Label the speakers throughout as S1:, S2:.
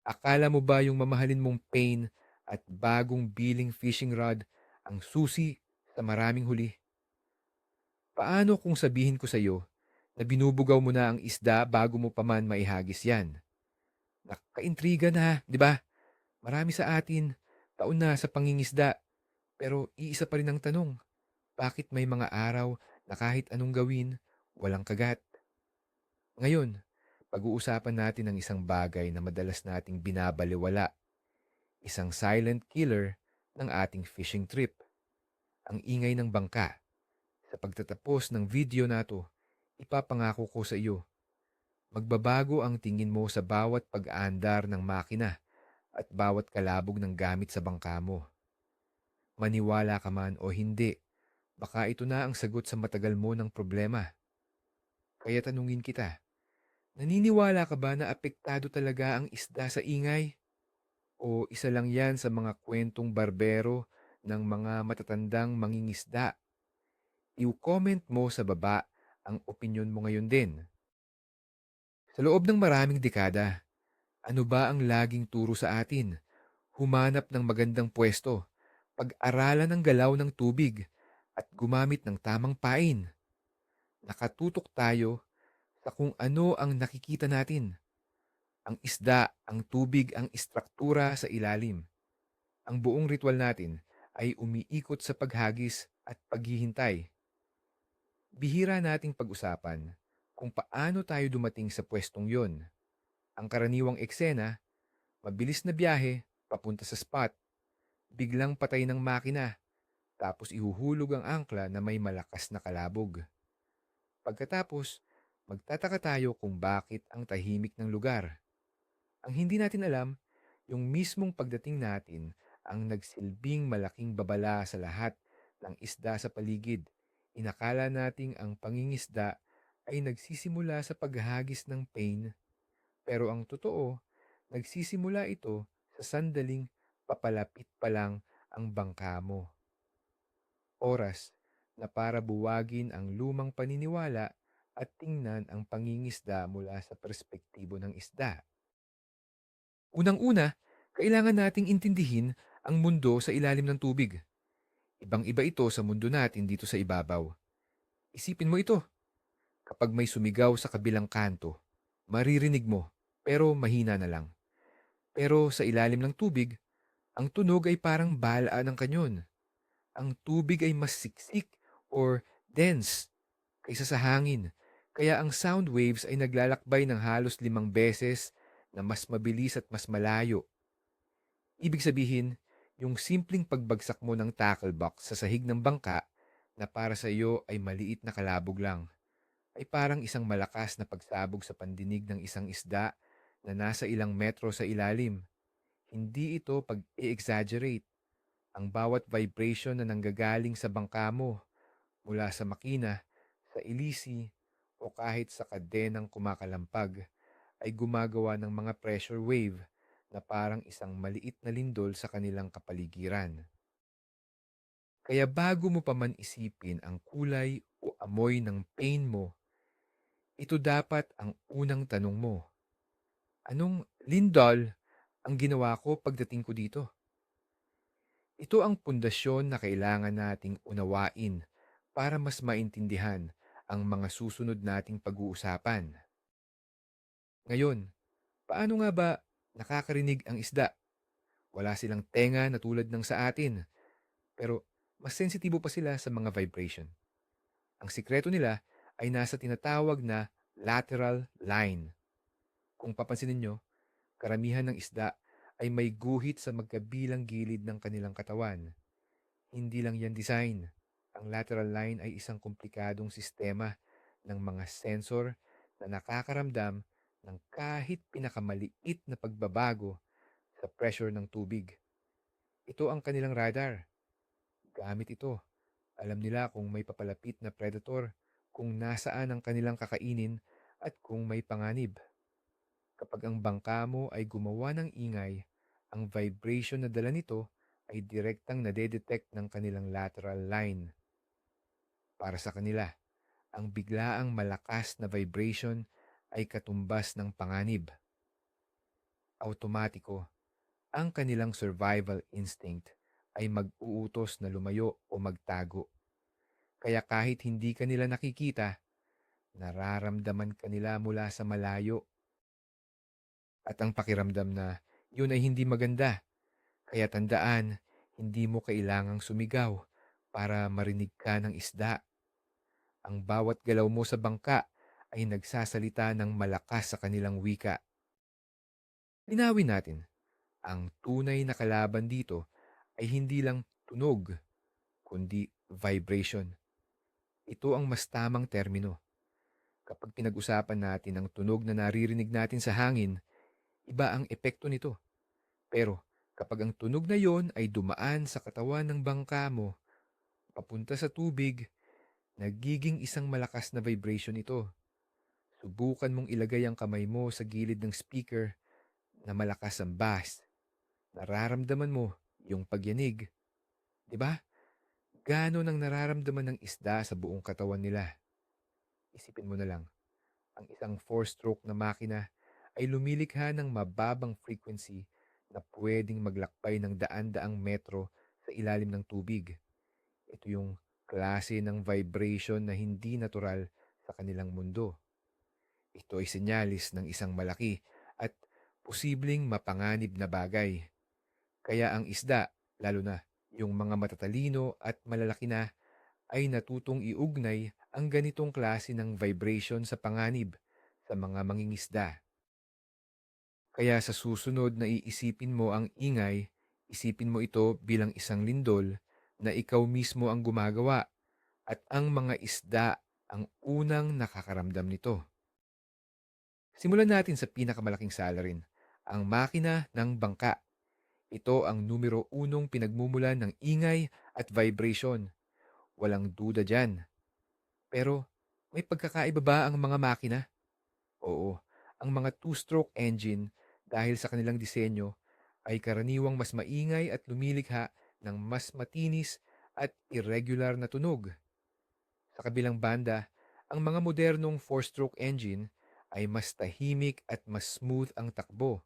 S1: Akala mo ba yung mamahalin mong pain at bagong biling fishing rod ang susi sa maraming huli? Paano kung sabihin ko sa iyo na binubugaw mo na ang isda bago mo pa man maihagis yan? Nakakaintriga na, di ba? Marami sa atin, taon na sa pangingisda, pero iisa pa rin ang tanong, bakit may mga araw na kahit anong gawin, walang kagat? Ngayon, pag-uusapan natin ang isang bagay na madalas nating binabalewala, isang silent killer ng ating fishing trip, ang ingay ng bangka. Sa pagtatapos ng video na to, ipapangako ko sa iyo, magbabago ang tingin mo sa bawat pag-aandar ng makina at bawat kalabog ng gamit sa bangka mo. Maniwala ka man o hindi, baka ito na ang sagot sa matagal mo ng problema. Kaya tanungin kita, naniniwala ka ba na apektado talaga ang isda sa ingay? O isa lang yan sa mga kwentong barbero ng mga matatandang mangingisda? I-comment mo sa baba ang opinyon mo ngayon din. Sa loob ng maraming dekada, ano ba ang laging turo sa atin? Humanap ng magandang pwesto, pag-aralan ang galaw ng tubig, at gumamit ng tamang pain. Nakatutok tayo sa kung ano ang nakikita natin. Ang isda, ang tubig, ang istruktura sa ilalim. Ang buong ritual natin ay umiikot sa paghagis at paghihintay. Bihira nating pag-usapan kung paano tayo dumating sa pwestong yon. Ang karaniwang eksena, mabilis na biyahe, papunta sa spot, biglang patay ng makina, tapos ihuhulog ang angkla na may malakas na kalabog. Pagkatapos, magtataka tayo kung bakit ang tahimik ng lugar. Ang hindi natin alam, yung mismong pagdating natin ang nagsilbing malaking babala sa lahat ng isda sa paligid. Inakala nating ang pangingisda ay nagsisimula sa paghagis ng pain, pero ang totoo, nagsisimula ito sa sandaling papalapit pa lang ang bangka mo. Oras na para buwagin ang lumang paniniwala at tingnan ang pangingisda mula sa perspektibo ng isda. Unang-una, kailangan nating intindihin ang mundo sa ilalim ng tubig. Ibang-iba ito sa mundo natin dito sa ibabaw. Isipin mo ito, kapag may sumigaw sa kabilang kanto, maririnig mo, pero mahina na lang. Pero sa ilalim ng tubig, ang tunog ay parang balaan ng kanyon. Ang tubig ay mas siksik or dense kaysa sa hangin. Kaya ang sound waves ay naglalakbay ng halos 5 beses na mas mabilis at mas malayo. Ibig sabihin, yung simpleng pagbagsak mo ng tackle box sa sahig ng bangka na para sa iyo ay maliit na kalabog lang, ay parang isang malakas na pagsabog sa pandinig ng isang isda na nasa ilang metro sa ilalim. Hindi ito pag-i-exaggerate. Ang bawat vibration na nanggagaling sa bangka mo, mula sa makina, sa ilisi, o kahit sa kadenang kumakalampag, ay gumagawa ng mga pressure wave na parang isang maliit na lindol sa kanilang kapaligiran. Kaya bago mo pa man isipin ang kulay o amoy ng pain mo, ito dapat ang unang tanong mo. Anong lindol ang ginawa ko pagdating ko dito? Ito ang pundasyon na kailangan nating unawain para mas maintindihan ang mga susunod nating pag-uusapan. Ngayon, paano nga ba nakakarinig ang isda? Wala silang tenga na tulad ng sa atin, pero mas sensitibo pa sila sa mga vibration. Ang sikreto nila ay nasa tinatawag na lateral line. Kung papansinin nyo, karamihan ng isda ay may guhit sa magkabilang gilid ng kanilang katawan. Hindi lang yan design. Ang lateral line ay isang komplikadong sistema ng mga sensor na nakakaramdam ng kahit pinakamaliit na pagbabago sa pressure ng tubig. Ito ang kanilang radar. Gamit ito, alam nila kung may papalapit na predator, kung nasaan ang kanilang kakainin, at kung may panganib. Kapag ang bangka mo ay gumawa ng ingay, ang vibration na dala nito ay direktang nadedetect ng kanilang lateral line. Para sa kanila, ang biglaang malakas na vibration ay katumbas ng panganib. automatiko, ang kanilang survival instinct ay mag-uutos na lumayo o magtago. Kaya kahit hindi ka nila nakikita, nararamdaman ka nila mula sa malayo. At ang pakiramdam na yun ay hindi maganda. Kaya tandaan, hindi mo kailangang sumigaw para marinig ka ng isda. Ang bawat galaw mo sa bangka ay nagsasalita ng malakas sa kanilang wika. Linawin natin, ang tunay na kalaban dito ay hindi lang tunog, kundi vibration. Ito ang mas tamang termino. Kapag pinag-usapan natin ang tunog na naririnig natin sa hangin, iba ang epekto nito. Pero kapag ang tunog na yon ay dumaan sa katawan ng bangka mo, papunta sa tubig, nagiging isang malakas na vibration ito. Subukan mong ilagay ang kamay mo sa gilid ng speaker na malakas ang bass. Nararamdaman mo yung pagyanig. 'Di ba? Gaano nang nararamdaman ng isda sa buong katawan nila. Isipin mo na lang, ang isang four-stroke na makina ay lumilikha ng mababang frequency na pwedeng maglakbay ng daan-daang metro sa ilalim ng tubig. Ito yung klase ng vibration na hindi natural sa kanilang mundo. Ito ay senyalis ng isang malaki at posibleng mapanganib na bagay. Kaya ang isda, lalo na yung mga matatalino at malalaki na, ay natutong iugnay ang ganitong klase ng vibration sa panganib sa mga mangingisda. Kaya sa susunod na iisipin mo ang ingay, isipin mo ito bilang isang lindol na ikaw mismo ang gumagawa at ang mga isda ang unang nakakaramdam nito. Simulan natin sa pinakamalaking salarin, ang makina ng bangka. Ito ang numero unong pinagmumulan ng ingay at vibration. Walang duda dyan. Pero may pagkakaiba ba ang mga makina? Oo, ang mga two-stroke engine dahil sa kanilang disenyo ay karaniwang mas maingay at lumilikha ng mas matinis at irregular na tunog. Sa kabilang banda, ang mga modernong four-stroke engine ay mas tahimik at mas smooth ang takbo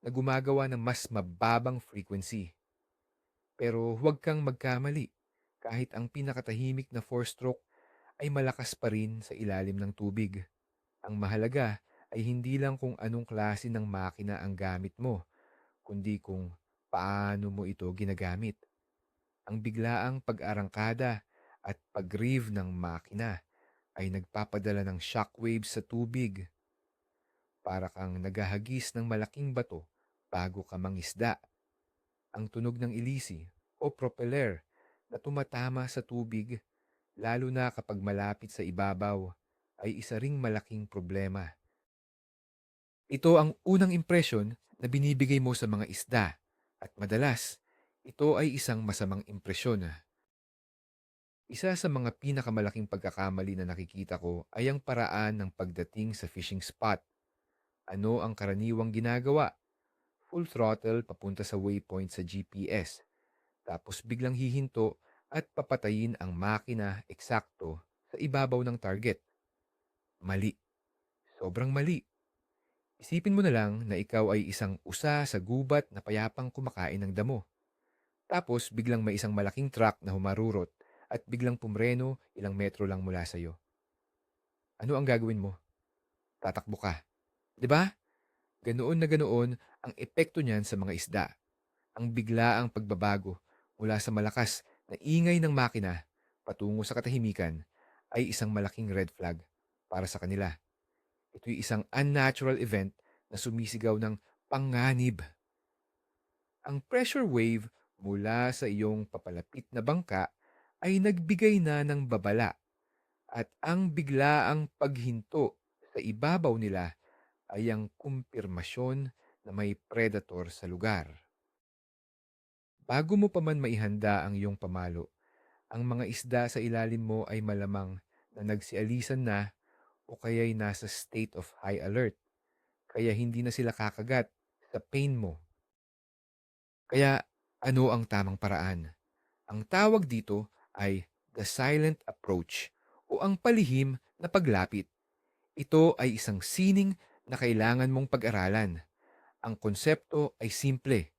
S1: na gumagawa ng mas mababang frequency. Pero huwag kang magkamali. Kahit ang pinakatahimik na four-stroke ay malakas pa rin sa ilalim ng tubig. Ang mahalaga ay hindi lang kung anong klase ng makina ang gamit mo, kundi kung paano mo ito ginagamit. Ang biglaang pag-arangkada at pag-rev ng makina ay nagpapadala ng shockwaves sa tubig para kang naghahagis ng malaking bato bago ka mangisda. Ang tunog ng ilisi o propeller na tumatama sa tubig, lalo na kapag malapit sa ibabaw, ay isa ring malaking problema. Ito ang unang impresyon na binibigay mo sa mga isda at madalas, ito ay isang masamang impresyon. Isa sa mga pinakamalaking pagkakamali na nakikita ko ay ang paraan ng pagdating sa fishing spot. Ano ang karaniwang ginagawa? Full throttle papunta sa waypoint sa GPS, tapos biglang hihinto at papatayin ang makina eksakto sa ibabaw ng target. Mali. Sobrang mali. Isipin mo na lang na ikaw ay isang usa sa gubat na payapang kumakain ng damo. Tapos biglang may isang malaking truck na humarurot at biglang pumreno ilang metro lang mula sa iyo. Ano ang gagawin mo? Tatakbo ka. 'Di ba? Ganoon na ganoon ang epekto niyan sa mga isda. Ang biglaang pagbabago mula sa malakas na ingay ng makina patungo sa katahimikan ay isang malaking red flag para sa kanila. Ito'y isang unnatural event na sumisigaw ng panganib. Ang pressure wave mula sa iyong papalapit na bangka ay nagbigay na ng babala at ang biglaang paghinto sa ibabaw nila ay ang kumpirmasyon na may predator sa lugar. Bago mo pa man maihanda ang iyong pamalo, ang mga isda sa ilalim mo ay malamang na nagsialisan na o kaya'y nasa state of high alert, kaya hindi na sila kakagat sa pain mo. Kaya ano ang tamang paraan? Ang tawag dito ay the silent approach o ang palihim na paglapit. Ito ay isang sining na kailangan mong pag-aralan. Ang konsepto ay simple.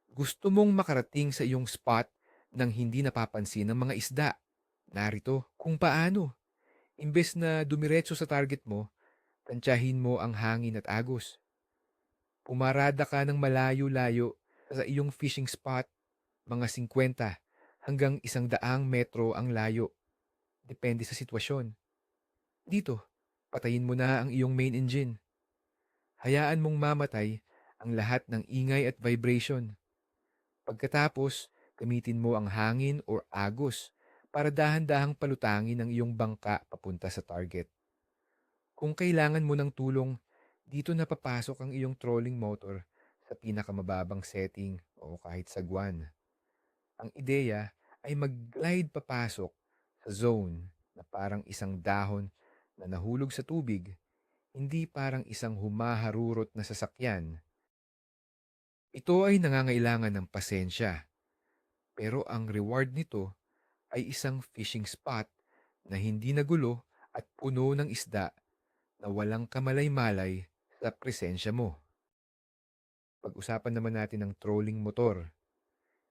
S1: Gusto mong makarating sa iyong spot nang hindi napapansin ng mga isda. Narito kung paano. Imbes na dumiretso sa target mo, tantyahin mo ang hangin at agos. Pumarada ka ng malayo-layo sa iyong fishing spot, mga 50 hanggang 100 metro ang layo. Depende sa sitwasyon. Dito, patayin mo na ang iyong main engine. Hayaan mong mamatay ang lahat ng ingay at vibration. Pagkatapos, gamitin mo ang hangin or agos para dahan-dahang palutangin ang iyong bangka papunta sa target. Kung kailangan mo ng tulong, dito na papasok ang iyong trolling motor sa pinakamababang setting o kahit sagwan. Ang ideya ay mag-glide papasok sa zone na parang isang dahon na nahulog sa tubig, hindi parang isang humaharurot na sasakyan. Ito ay nangangailangan ng pasensya, pero ang reward nito ay isang fishing spot na hindi nagulo at puno ng isda na walang kamalay-malay sa presensya mo. Pag-usapan naman natin ang trolling motor.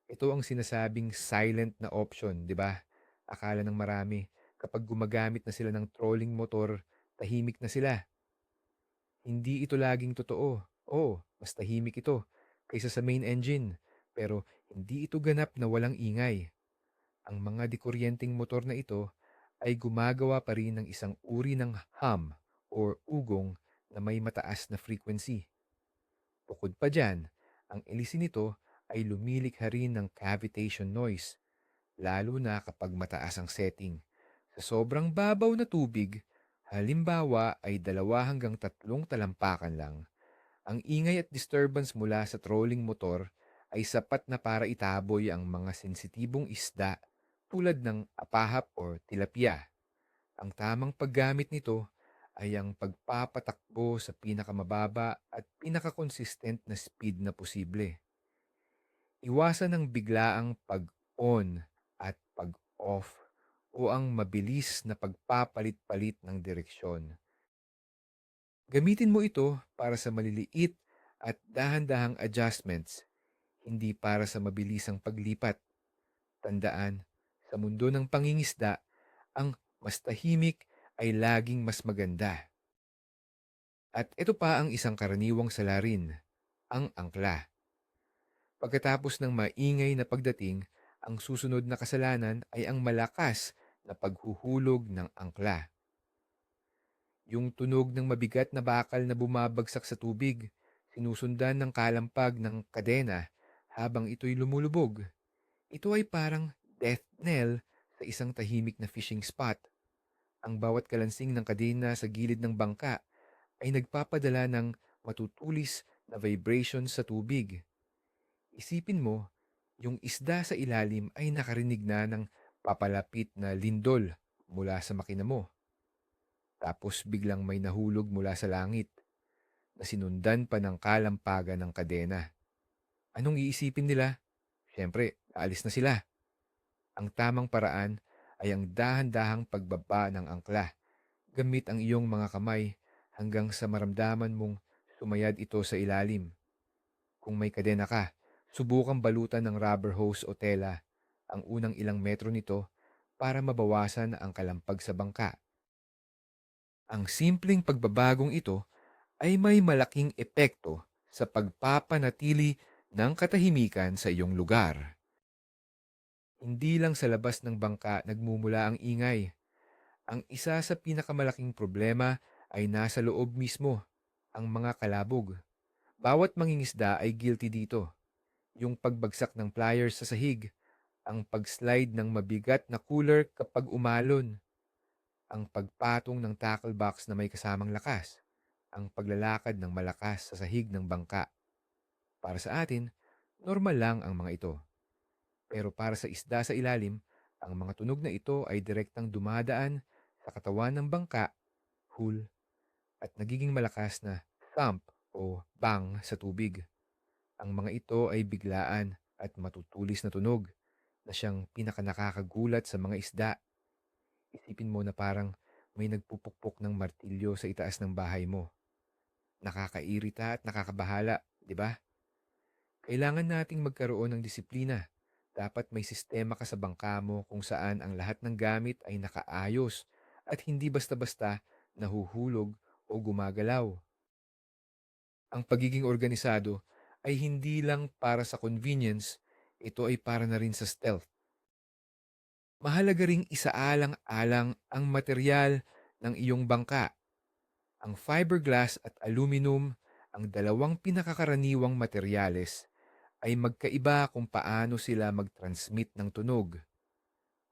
S1: Ito ang sinasabing silent na option, di ba? Akala ng marami, kapag gumagamit na sila ng trolling motor, tahimik na sila. Hindi ito laging totoo. Oo, mas tahimik ito kaysa sa main engine. Pero hindi ito ganap na walang ingay. Ang mga dikuryenteng motor na ito ay gumagawa pa rin ng isang uri ng hum or ugong na may mataas na frequency. Bukod pa dyan, ang elisin nito ay lumilikha rin ng cavitation noise, lalo na kapag mataas ang setting. Sa sobrang babaw na tubig, halimbawa ay 2 hanggang 3 talampakan lang, ang ingay at disturbance mula sa trolling motor ay sapat na para itaboy ang mga sensitibong isda tulad ng apahap or tilapia. Ang tamang paggamit nito ay ang pagpapatakbo sa pinakamababa at pinakakonsistent na speed na posible. Iwasan ang biglaang pag-on at pag-off o ang mabilis na pagpapalit-palit ng direksyon. Gamitin mo ito para sa maliliit at dahan-dahang adjustments, hindi para sa mabilisang paglipat. Tandaan, sa mundo ng pangingisda, ang mas tahimik ay laging mas maganda. At ito pa ang isang karaniwang salarin, ang angkla. Pagkatapos ng maingay na pagdating, ang susunod na kasalanan ay ang malakas na paghuhulog ng angkla. Yung tunog ng mabigat na bakal na bumabagsak sa tubig, sinusundan ng kalampag ng kadena habang ito'y lumulubog. Ito ay parang death knell sa isang tahimik na fishing spot. Ang bawat kalansing ng kadena sa gilid ng bangka ay nagpapadala ng matutulis na vibration sa tubig. Isipin mo, yung isda sa ilalim ay nakarinig na ng papalapit na lindol mula sa makina mo. Tapos biglang may nahulog mula sa langit na sinundan pa ng kalampagan ng kadena. Anong iisipin nila? Siyempre, aalis na sila. Ang tamang paraan ay ang dahan-dahang pagbaba ng angkla. Gamit ang iyong mga kamay hanggang sa maramdaman mong sumayad ito sa ilalim. Kung may kadena ka, subukang balutan ng rubber hose o tela ang unang ilang metro nito para mabawasan ang kalampag sa bangka. Ang simpleng pagbabagong ito ay may malaking epekto sa pagpapanatili ng katahimikan sa iyong lugar. Hindi lang sa labas ng bangka nagmumula ang ingay. Ang isa sa pinakamalaking problema ay nasa loob mismo, ang mga kalabog. Bawat mangingisda ay guilty dito. Yung pagbagsak ng pliers sa sahig, ang pag-slide ng mabigat na cooler kapag umalon, ang pagpatong ng tackle box na may kasamang lakas, ang paglalakad ng malakas sa sahig ng bangka. Para sa atin, normal lang ang mga ito. Pero para sa isda sa ilalim, ang mga tunog na ito ay direktang dumadaan sa katawan ng bangka, hull, at nagiging malakas na thump o bang sa tubig. Ang mga ito ay biglaan at matutulis na tunog na siyang pinakanakakagulat sa mga isda. Isipin mo na parang may nagpupukpok ng martilyo sa itaas ng bahay mo. Nakakairita at nakakabahala di ba? Kailangan nating magkaroon ng disiplina. Dapat may sistema ka sa bangka mo kung saan ang lahat ng gamit ay nakaayos at hindi basta-basta nahuhulog o gumagalaw. Ang pagiging organisado ay hindi lang para sa convenience, ito ay para na rin sa stealth. Mahalaga ring isaalang-alang ang material ng iyong bangka. Ang fiberglass at aluminum, ang dalawang pinakakaraniwang materyales, ay magkaiba kung paano sila mag-transmit ng tunog.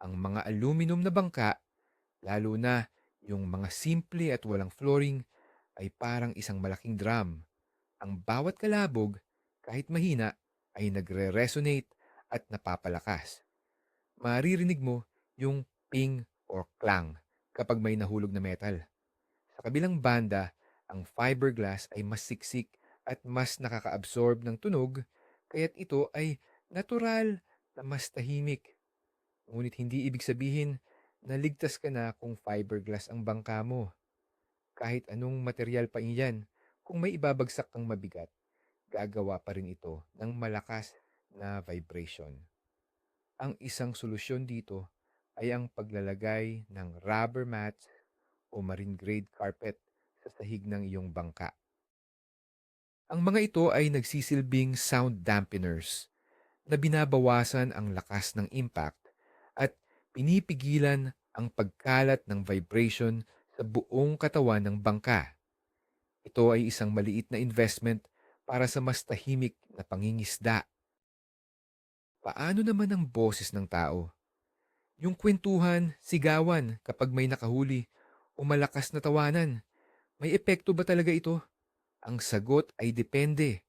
S1: Ang mga aluminum na bangka, lalo na yung mga simple at walang flooring, ay parang isang malaking drum. Ang bawat kalabog, kahit mahina, ay nagre-resonate at napapalakas. Maririnig mo yung ping or clang kapag may nahulog na metal. Sa kabilang banda, ang fiberglass ay mas siksik at mas nakaka-absorb ng tunog, kaya't ito ay natural na mas tahimik. Ngunit hindi ibig sabihin na ligtas ka na kung fiberglass ang bangka mo. Kahit anong material pa iyan, kung may ibabagsak kang mabigat, gagawa pa rin ito ng malakas na vibration. Ang isang solusyon dito ay ang paglalagay ng rubber mats o marine grade carpet sa sahig ng iyong bangka. Ang mga ito ay nagsisilbing sound dampeners na binabawasan ang lakas ng impact at pinipigilan ang pagkalat ng vibration sa buong katawan ng bangka. Ito ay isang maliit na investment para sa mas tahimik na pangingisda. Paano naman ang boses ng tao? Yung kwentuhan, sigawan kapag may nakahuli o malakas na tawanan, may epekto ba talaga ito? Ang sagot ay depende.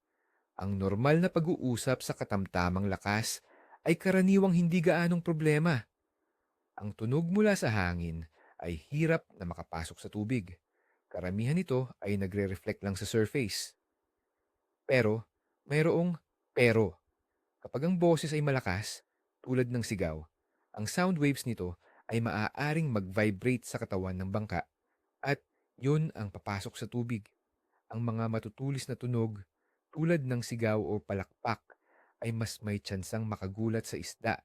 S1: Ang normal na pag-uusap sa katamtamang lakas ay karaniwang hindi gaanong problema. Ang tunog mula sa hangin ay hirap na makapasok sa tubig. Karamihan nito ay nagre-reflect lang sa surface. Pero, mayroong pero. Kapag ang boses ay malakas, tulad ng sigaw, ang sound waves nito ay maaaring mag-vibrate sa katawan ng bangka at yun ang papasok sa tubig. Ang mga matutulis na tunog, tulad ng sigaw o palakpak, ay mas may tsansang makagulat sa isda.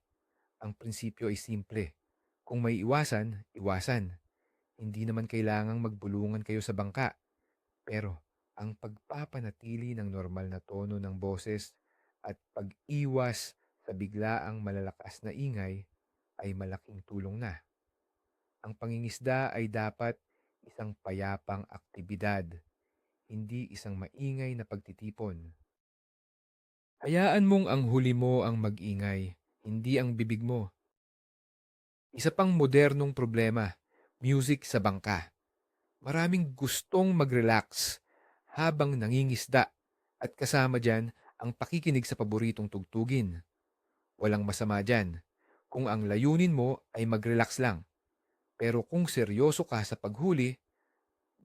S1: Ang prinsipyo ay simple. Kung may iwasan, iwasan. Hindi naman kailangang magbulungan kayo sa bangka. Pero ang pagpapanatili ng normal na tono ng boses at pag-iwas sa biglaang malalakas na ingay ay malaking tulong na. Ang pangingisda ay dapat isang payapang aktibidad, hindi isang maingay na pagtitipon. Hayaan mong ang huli mo ang mag-ingay, hindi ang bibig mo. Isa pang modernong problema, music sa bangka. Maraming gustong mag-relax habang nangingisda at kasama dyan ang pakikinig sa paboritong tugtugin. Walang masama dyan kung ang layunin mo ay mag-relax lang. Pero kung seryoso ka sa paghuli,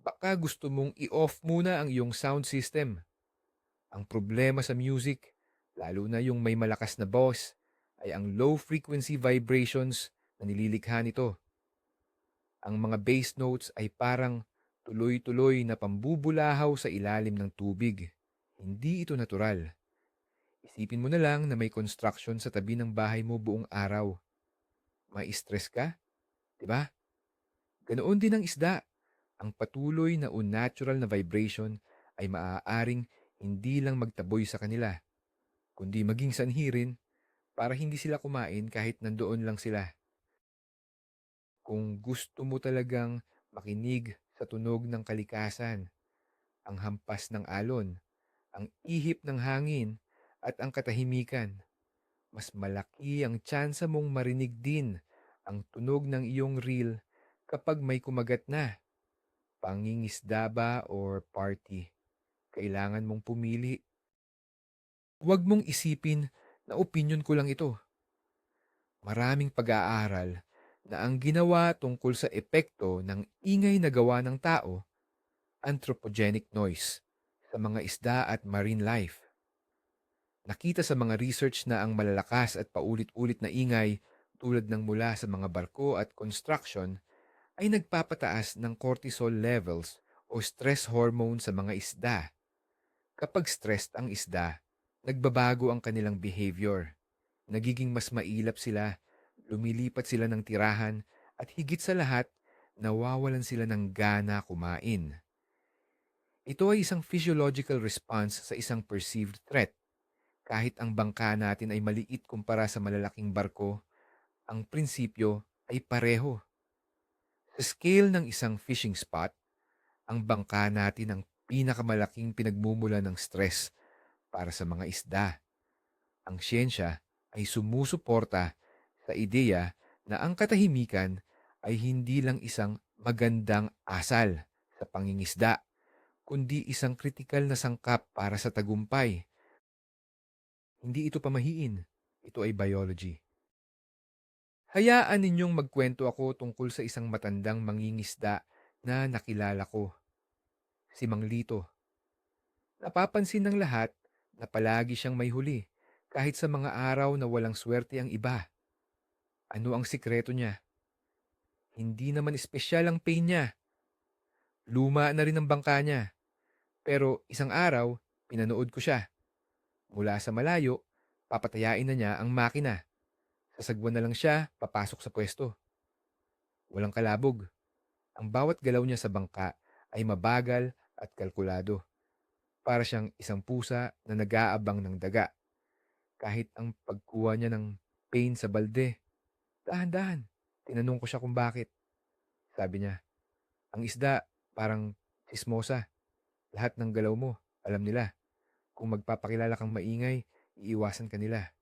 S1: baka gusto mong i-off muna ang iyong sound system. Ang problema sa music, lalo na yung may malakas na bass, ay ang low frequency vibrations na nililikha nito. Ang mga bass notes ay parang tuloy-tuloy na pambubulahaw sa ilalim ng tubig. Hindi ito natural. Isipin mo na lang na may construction sa tabi ng bahay mo buong araw. May stress ka, di ba? Ganoon din ang isda. Ang patuloy na unnatural na vibration ay maaaring hindi lang magtaboy sa kanila, kundi maging sanhi rin para hindi sila kumain kahit nandoon lang sila. Kung gusto mo talagang makinig sa tunog ng kalikasan, ang hampas ng alon, ang ihip ng hangin, at ang katahimikan, mas malaki ang tsansa mong marinig din ang tunog ng iyong reel kapag may kumagat na. Pangingisda ba or party? Kailangan mong pumili. Huwag mong isipin na opinyon ko lang ito. Maraming pag-aaral na ang ginawa tungkol sa epekto ng ingay na gawa ng tao, anthropogenic noise, sa mga isda at marine life. Nakita sa mga research na ang malalakas at paulit-ulit na ingay tulad ng mula sa mga barko at construction ay nagpapataas ng cortisol levels o stress hormone sa mga isda. Kapag stressed ang isda, nagbabago ang kanilang behavior. Nagiging mas mailap sila, lumilipat sila ng tirahan, at higit sa lahat, nawawalan sila ng gana kumain. Ito ay isang physiological response sa isang perceived threat. Kahit ang bangka natin ay maliit kumpara sa malalaking barko, ang prinsipyo ay pareho. Sa scale ng isang fishing spot, ang bangka natin ang pinakamalaking pinagmumula ng stress para sa mga isda. Ang siyensya ay sumusuporta sa ideya na ang katahimikan ay hindi lang isang magandang asal sa pangingisda, kundi isang kritikal na sangkap para sa tagumpay. Hindi ito pamahiin, ito ay biology. Hayaan ninyong magkwento ako tungkol sa isang matandang mangingisda na nakilala ko, si Mang Lito. Napapansin ng lahat na palagi siyang may huli, kahit sa mga araw na walang swerte ang iba. Ano ang sikreto niya? Hindi naman espesyal ang pain niya. Luma na rin ang bangka niya. Pero isang araw, pinanood ko siya. Mula sa malayo, papatayain na niya ang makina. Sasagwan na lang siya, papasok sa pwesto. Walang kalabog. Ang bawat galaw niya sa bangka ay mabagal at kalkulado. Para siyang isang pusa na nag-aabang ng daga. Kahit ang pagkuha niya ng pain sa balde, dahan-dahan. Tinanong ko siya kung bakit. Sabi niya, ang isda parang sismosa. Lahat ng galaw mo, alam nila. Kung magpapakilala kang maingay, iiwasan ka nila.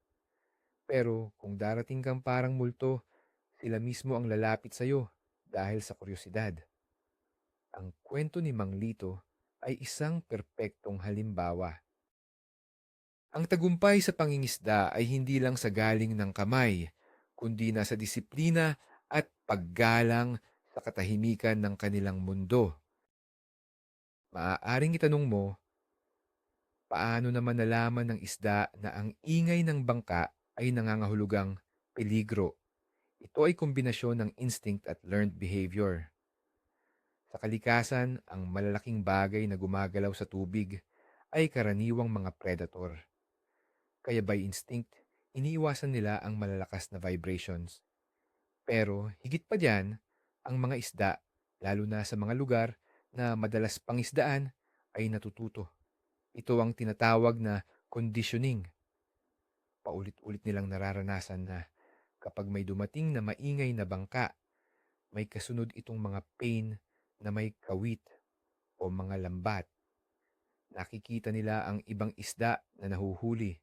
S1: Pero kung darating kang parang multo, sila mismo ang lalapit sa'yo dahil sa kuryosidad. Ang kwento ni Mang Lito ay isang perpektong halimbawa. Ang tagumpay sa pangingisda ay hindi lang sa galing ng kamay, kundi nasa disiplina at paggalang sa katahimikan ng kanilang mundo. Maaaring itanong mo, paano naman nalaman ng isda na ang ingay ng bangka ay nangangahulugang peligro? Ito ay kombinasyon ng instinct at learned behavior. Sa kalikasan, ang malalaking bagay na gumagalaw sa tubig ay karaniwang mga predator. Kaya by instinct, iniiwasan nila ang malalakas na vibrations. Pero higit pa diyan, ang mga isda, lalo na sa mga lugar na madalas pangisdaan, ay natututo. Ito ang tinatawag na conditioning. Paulit-ulit nilang nararanasan na kapag may dumating na maingay na bangka, may kasunod itong mga pain na may kawit o mga lambat. Nakikita nila ang ibang isda na nahuhuli.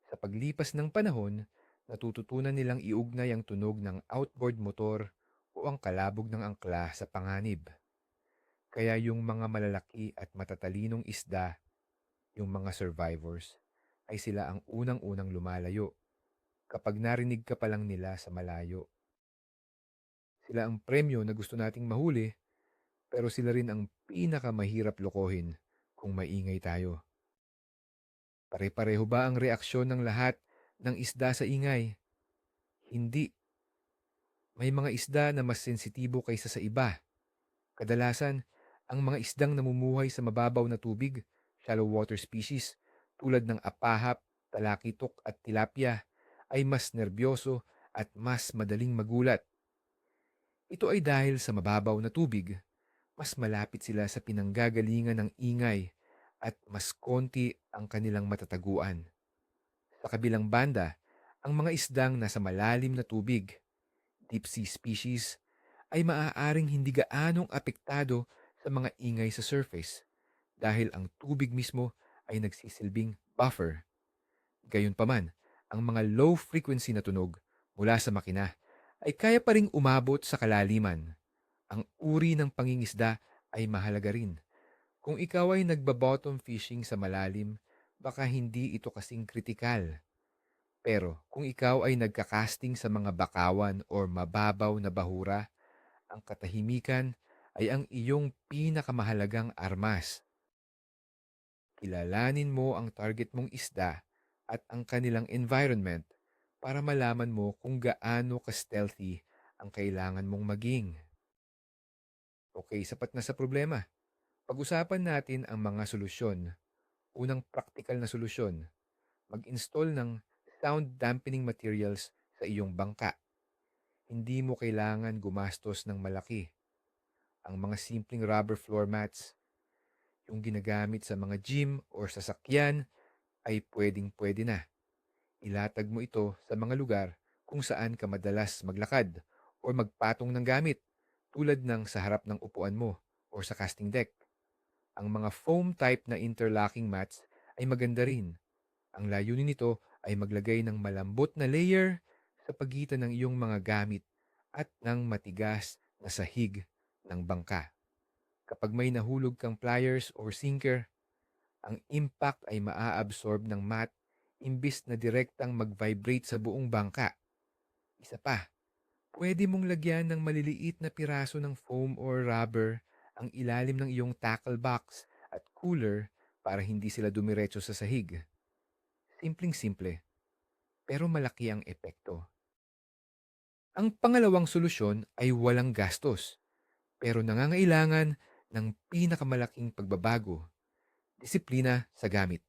S1: Sa paglipas ng panahon, natututunan nilang iugnay ang tunog ng outboard motor o ang kalabog ng angkla sa panganib. Kaya yung mga malalaki at matatalinong isda, yung mga survivors, ay sila ang unang-unang lumalayo kapag narinig ka pa lang nila sa malayo. Sila ang premyo na gusto nating mahuli, pero sila rin ang pinakamahirap lokohin kung maingay tayo. Pare-pareho ba ang reaksyon ng lahat ng isda sa ingay? Hindi. May mga isda na mas sensitibo kaysa sa iba. Kadalasan, ang mga isdang namumuhay sa mababaw na tubig, shallow water species, tulad ng apahap, talakitok at tilapia, ay mas nerbyoso at mas madaling magulat. Ito ay dahil sa mababaw na tubig, mas malapit sila sa pinanggagalingan ng ingay at mas konti ang kanilang matataguan. Sa kabilang banda, ang mga isdang nasa malalim na tubig, deep sea species, ay maaaring hindi gaanong apektado sa mga ingay sa surface dahil ang tubig mismo ay nagsisilbing buffer. Gayunpaman, ang mga low-frequency na tunog mula sa makina ay kaya pa ring umabot sa kalaliman. Ang uri ng pangingisda ay mahalaga rin. Kung ikaw ay nagba-bottom fishing sa malalim, baka hindi ito kasing kritikal. Pero kung ikaw ay nagka-casting sa mga bakawan or mababaw na bahura, ang katahimikan ay ang iyong pinakamahalagang armas. Kilalanin mo ang target mong isda at ang kanilang environment para malaman mo kung gaano ka-stealthy ang kailangan mong maging. Okay, sapat na sa problema. Pag-usapan natin ang mga solusyon. Unang praktikal na solusyon, mag-install ng sound dampening materials sa iyong bangka. Hindi mo kailangan gumastos ng malaki. Ang mga simpleng rubber floor mats, yung ginagamit sa mga gym or sasakyan, ay pwedeng-pwede na. Ilatag mo ito sa mga lugar kung saan ka madalas maglakad o magpatong ng gamit, tulad ng sa harap ng upuan mo o sa casting deck. Ang mga foam type na interlocking mats ay maganda rin. Ang layunin nito ay maglagay ng malambot na layer sa pagitan ng iyong mga gamit at ng matigas na sahig ng bangka. Kapag may nahulog kang pliers or sinker, ang impact ay maa-absorb ng mat imbis na direktang mag-vibrate sa buong bangka. Isa pa, pwede mong lagyan ng maliliit na piraso ng foam or rubber ang ilalim ng iyong tackle box at cooler para hindi sila dumiretso sa sahig. Simpleng-simple, pero malaki ang epekto. Ang pangalawang solusyon ay walang gastos, pero nangangailangan ng pinakamalaking pagbabago, disiplina sa gamit.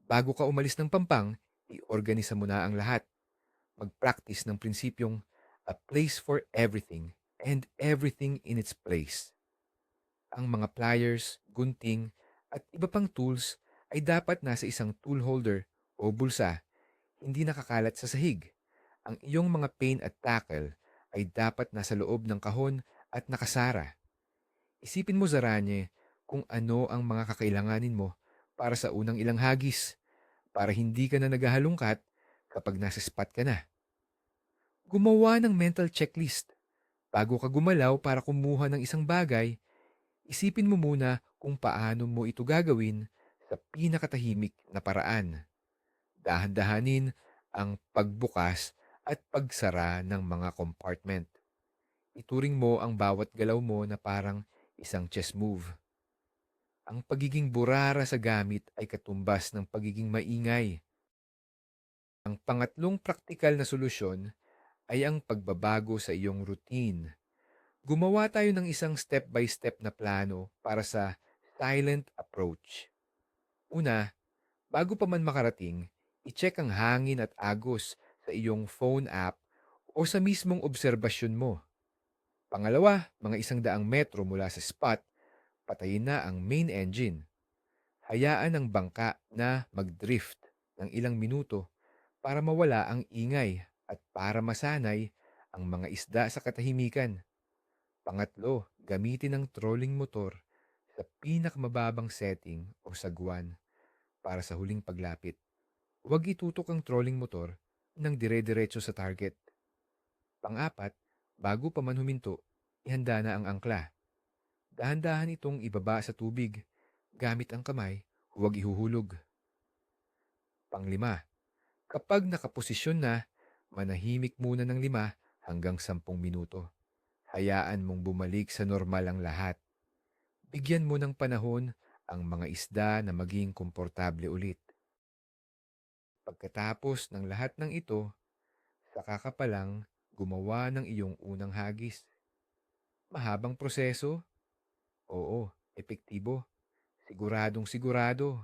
S1: Bago ka umalis ng Pampang, iorganisa mo na ang lahat. Mag-practice ng prinsipyong a place for everything and everything in its place. Ang mga pliers, gunting, at iba pang tools ay dapat nasa isang tool holder o bulsa, hindi nakakalat sa sahig. Ang iyong mga pain at tackle ay dapat nasa loob ng kahon at nakasara. Isipin mo, Zaranye, kung ano ang mga kakailanganin mo para sa unang ilang hagis, para hindi ka na naghahalungkat kapag nasa spot ka na. Gumawa ng mental checklist. Bago ka gumalaw para kumuha ng isang bagay, isipin mo muna kung paano mo ito gagawin sa pinakatahimik na paraan. Dahan-dahanin ang pagbukas at pagsara ng mga compartment. Ituring mo ang bawat galaw mo na parang isang chess move. Ang pagiging burara sa gamit ay katumbas ng pagiging maingay. Ang pangatlong praktikal na solusyon ay ang pagbabago sa iyong routine. Gumawa tayo ng isang step-by-step na plano para sa silent approach. Una, bago pa man makarating, i-check ang hangin at agos sa iyong phone app o sa mismong obserbasyon mo. Pangalawa, mga 100 metro mula sa spot, patayin na ang main engine. Hayaan ang bangka na mag-drift ng ilang minuto para mawala ang ingay at para masanay ang mga isda sa katahimikan. Pangatlo, gamitin ang trolling motor sa pinakamababang setting o sagwan para sa huling paglapit. Huwag itutok ang trolling motor ng dire-diretso sa target. Pang-apat, bago pa man huminto, ihanda na ang angkla. Dahan-dahan itong ibaba sa tubig. Gamit ang kamay, huwag ihuhulog. Panglima, kapag nakaposisyon na, manahimik muna ng 5 hanggang 10 minuto. Hayaan mong bumalik sa normal ang lahat. Bigyan mo ng panahon ang mga isda na maging komportable ulit. Pagkatapos ng lahat ng ito, saka ka palang gumawa ng iyong unang hagis. Mahabang proseso? Oo, epektibo. Siguradong sigurado.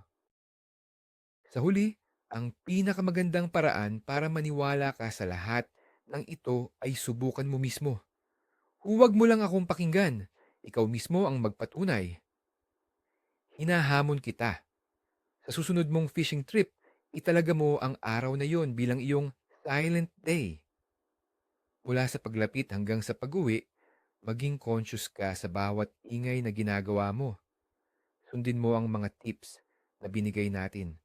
S1: Sa huli, ang pinakamagandang paraan para maniwala ka sa lahat ng ito ay subukan mo mismo. Huwag mo lang akong pakinggan. Ikaw mismo ang magpatunay. Hinahamon kita. Sa susunod mong fishing trip, italaga mo ang araw na yon bilang iyong silent day. Mula sa paglapit hanggang sa pag-uwi, maging conscious ka sa bawat ingay na ginagawa mo. Sundin mo ang mga tips na binigay natin.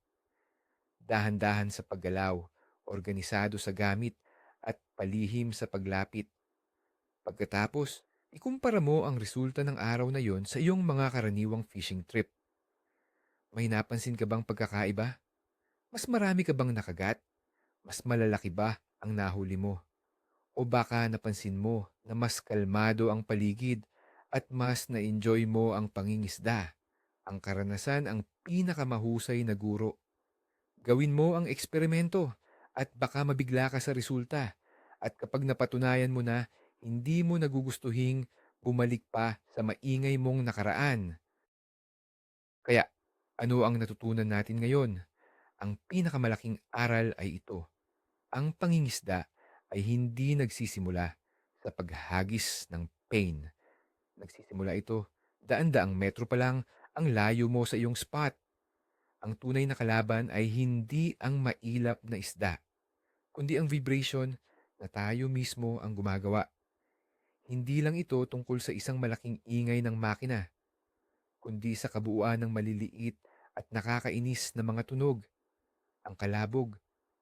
S1: Dahan-dahan sa paggalaw, organisado sa gamit, at palihim sa paglapit. Pagkatapos, ikumpara mo ang resulta ng araw na yon sa iyong mga karaniwang fishing trip. May napansin ka bang pagkakaiba? Mas marami ka bang nakagat? Mas malalaki ba ang nahuli mo? O baka napansin mo na mas kalmado ang paligid at mas na-enjoy mo ang pangingisda? Ang karanasan ang pinakamahusay na guro. Gawin mo ang eksperimento at baka mabigla ka sa resulta. At kapag napatunayan mo na hindi mo nagugustuhing bumalik pa sa maingay mong nakaraan. Kaya, Ano ang natutunan natin ngayon? Ang pinakamalaking aral ay ito. Ang pangingisda ay hindi nagsisimula sa paghagis ng pain. Nagsisimula ito daan-daang metro pa lang ang layo mo sa iyong spot. Ang tunay na kalaban ay hindi ang mailap na isda, kundi ang vibration na tayo mismo ang gumagawa. Hindi lang ito tungkol sa isang malaking ingay ng makina, kundi sa kabuuan ng maliliit at nakakainis na mga tunog, ang kalabog,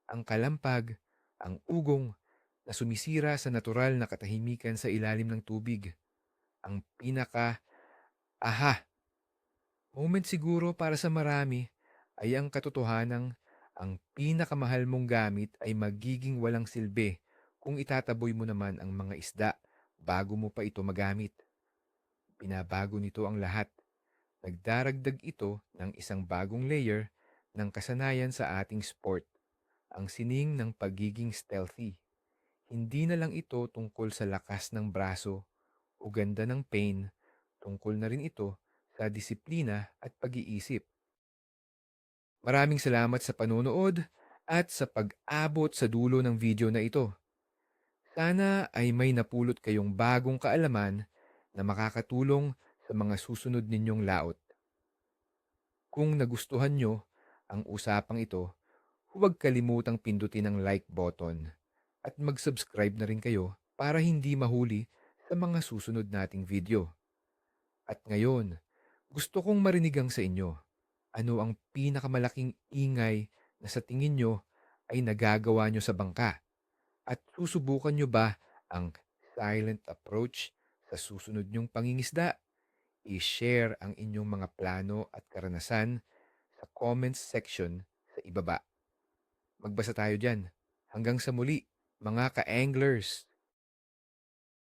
S1: ang kalampag, ang ugong na sumisira sa natural na katahimikan sa ilalim ng tubig. Ang aha, moment siguro para sa marami ay ang katotohanang ang pinakamahal mong gamit ay magiging walang silbi kung itataboy mo naman ang mga isda bago mo pa ito magamit. Binabago nito ang lahat. Nagdaragdag ito ng isang bagong layer ng kasanayan sa ating sport, ang sining ng pagiging stealthy. Hindi na lang ito tungkol sa lakas ng braso o ganda ng pain, tungkol na rin ito sa disiplina at pag-iisip. Maraming salamat sa panonood at sa pag-abot sa dulo ng video na ito. Sana ay may napulot kayong bagong kaalaman na makakatulong sa mga susunod ninyong laot. Kung nagustuhan nyo ang usapang ito, huwag kalimutang pindutin ang like button at mag-subscribe na rin kayo para hindi mahuli sa mga susunod nating video. At ngayon, gusto kong marinig ang sa inyo. Ano ang pinakamalaking ingay na sa tingin nyo ay nagagawa nyo sa bangka? At susubukan nyo ba ang silent approach sa susunod nyong pangingisda? I-share ang inyong mga plano at karanasan sa comments section sa ibaba. Magbasa tayo dyan. Hanggang sa muli, mga ka-anglers!